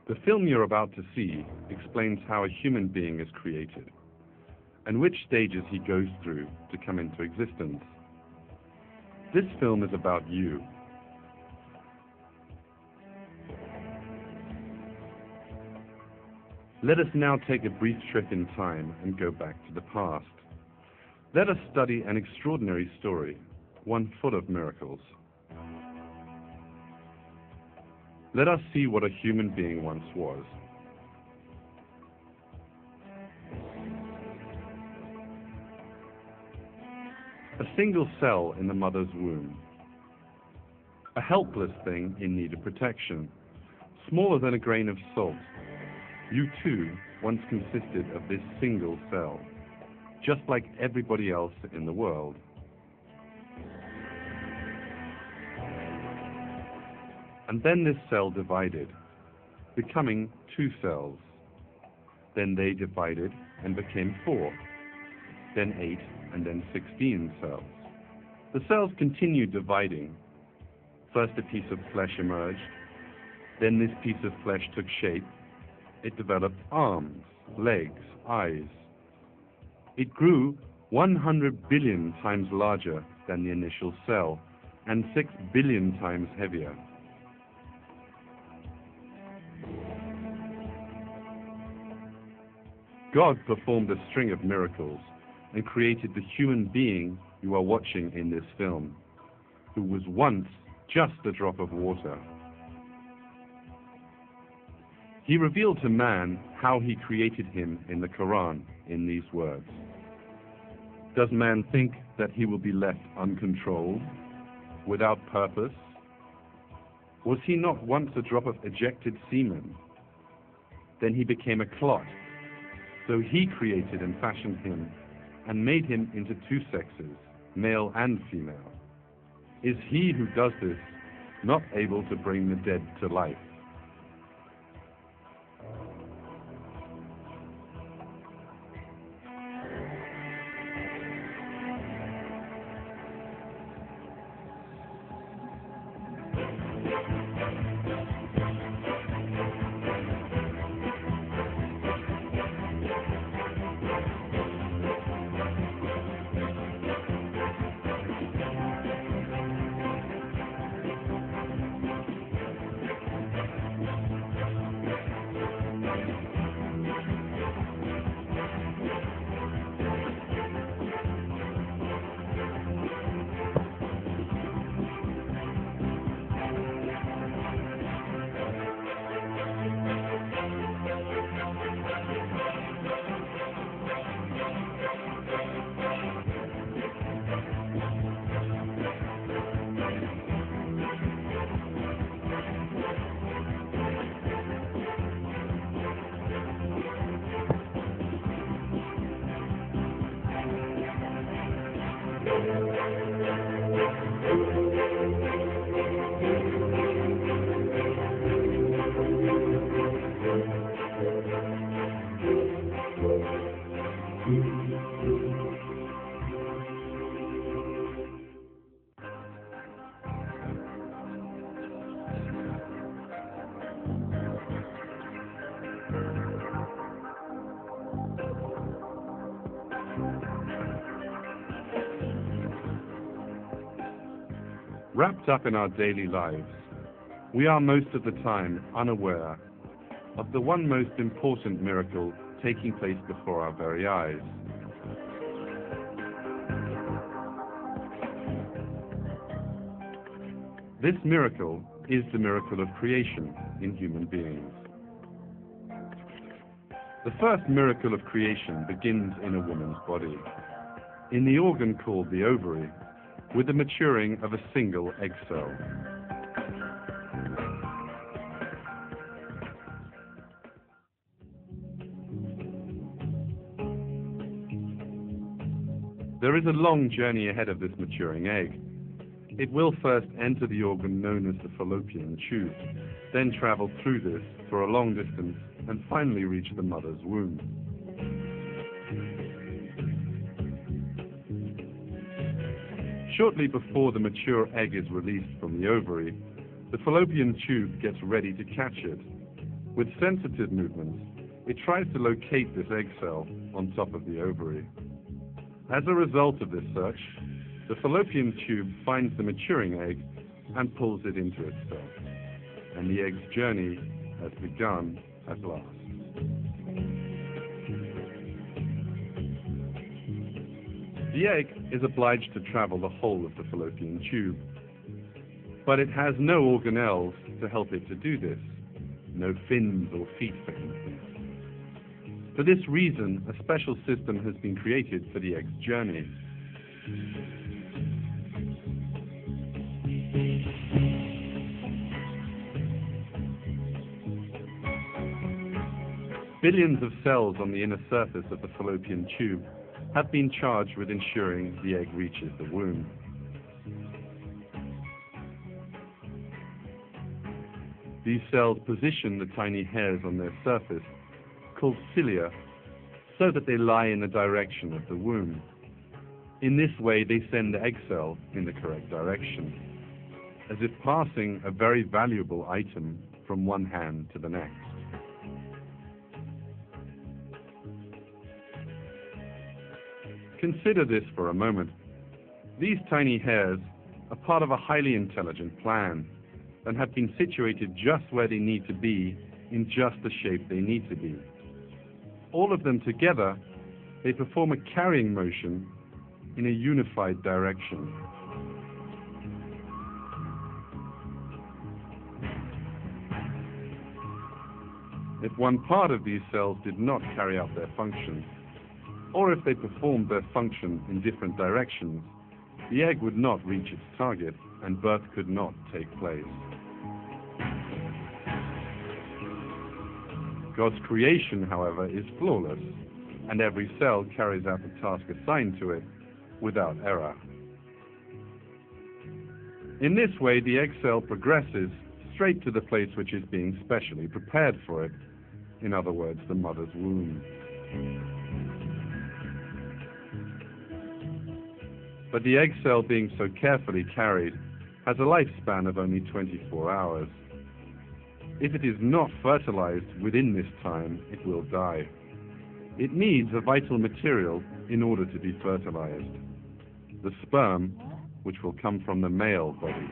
The film you're about to see explains how a human being is created and which stages he goes through to come into existence. This film is about you. Let us now take a brief trip in time and go back to the past. Let us study an extraordinary story, one full of miracles. Let us see what a human being once was. A single cell in the mother's womb. A helpless thing in need of protection, smaller than a grain of salt. You too once consisted of this single cell, just like everybody else in the world. And then this cell divided, becoming 2 cells. Then they divided and became 4, then 8, and then 16 cells. The cells continued dividing. First a piece of flesh emerged, then this piece of flesh took shape. It developed arms, legs, eyes. It grew 100 billion times larger than the initial cell and 6 billion times heavier. God performed a string of miracles and created the human being you are watching in this film, who was once just a drop of water. He revealed to man how he created him in the Quran in these words. Does man think that he will be left uncontrolled, without purpose? Was he not once a drop of ejected semen? Then he became a clot. So he created and fashioned him and made him into 2 sexes, male and female. Is he who does this not able to bring the dead to life? Wrapped up in our daily lives, we are most of the time unaware of the one most important miracle taking place before our very eyes. This miracle is the miracle of creation in human beings. The first miracle of creation begins in a woman's body, in the organ called the ovary, with the maturing of a single egg cell. There is a long journey ahead of this maturing egg. It will first enter the organ known as the fallopian tube, then travel through this for a long distance and finally reach the mother's womb. Shortly before the mature egg is released from the ovary, the fallopian tube gets ready to catch it. With sensitive movements, it tries to locate this egg cell on top of the ovary. As a result of this search, the fallopian tube finds the maturing egg and pulls it into itself, and the egg's journey has begun at last. The egg is obliged to travel the whole of the fallopian tube, but it has no organelles to help it to do this, no fins or feet, for instance. For this reason, a special system has been created for the egg's journey. Billions of cells on the inner surface of the fallopian tube have been charged with ensuring the egg reaches the womb. These cells position the tiny hairs on their surface, called cilia, so that they lie in the direction of the womb. In this way, they send the egg cell in the correct direction, as if passing a very valuable item from one hand to the next. Consider this for a moment. These tiny hairs are part of a highly intelligent plan and have been situated just where they need to be in just the shape they need to be. All of them together, they perform a carrying motion in a unified direction. If one part of these cells did not carry out their function, or if they performed their function in different directions, the egg would not reach its target and birth could not take place. God's creation, however, is flawless, and every cell carries out the task assigned to it without error. In this way, the egg cell progresses straight to the place which is being specially prepared for it, in other words, the mother's womb. But the egg cell, being so carefully carried, has a lifespan of only 24 hours. If it is not fertilized within this time, it will die. It needs a vital material in order to be fertilized, the sperm, which will come from the male body.